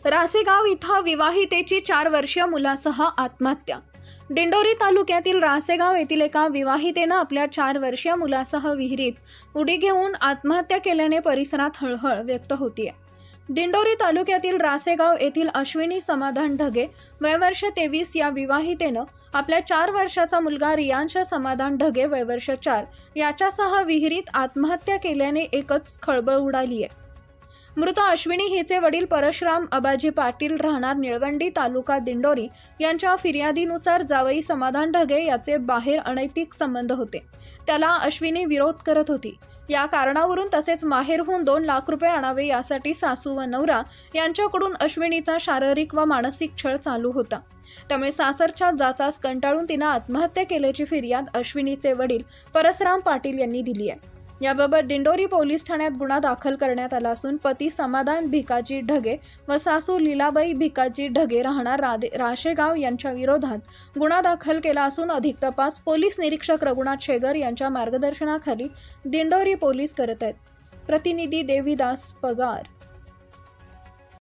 रासेगाव इथं विवाहितेची 4 वर्षीय मुलासह आत्महत्या। दिंडोरी तालुक्यातील रासेगाव येथील एका विवाहितेनं आपल्या 4 वर्षीय मुलासह विहिरीत उडी घेऊन आत्महत्या केल्याने परिसरात हळहळ व्यक्त होतीये। दिंडोरी तालुक्यातील रासेगाव येथील अश्विनी समाधान ढगे वय वर्ष 23 या विवाहितेनं आपल्या 4 वर्षाचा मुलगा रियांश समाधान ढगे वय वर्ष 4 याच्यासह विहिरीत आत्महत्या केल्याने एकच खळबळ उडाली आहे। मृत अश्विनी हिचे वडील परशुराम अबाजी पाटील राहणार निळवंडी तालुका दिंडोरी यांच्या फिर्यादीनुसार जावई समाधान ढगे याचे बाहेर अनैतिक संबंध होते। त्याला अश्विनी विरोध करत होती। या कारणावरून तसेच माहेरहून 2 लाख रुपये आणावे यासाठी सासू व नवरा यांच्याकडून अश्विनीचा शारीरिक व मानसिक छळ चालू होता। त्यामुळे सासरच्या जाचास कंटाळून तिने आत्महत्या केल्याची फिर्याद अश्विनीचे वडील परशुराम पाटील यांनी दिली आहे। याबाबत दिंडोरी पोलीस ठाण्यात गुन्हा दाखल करण्यात आला असून पती समाधान भिकाजी ढगे व सासू लीलाबाई भिकाजी ढगे राहणार राशेगाव यांच्या विरोधात गुन्हा दाखल केला असून अधिक तपास पोलीस निरीक्षक रघुनाथ शेगर यांच्या मार्गदर्शनाखाली दिंडोरी पोलीस करत आहेत। प्रतिनिधी देवीदास पगार।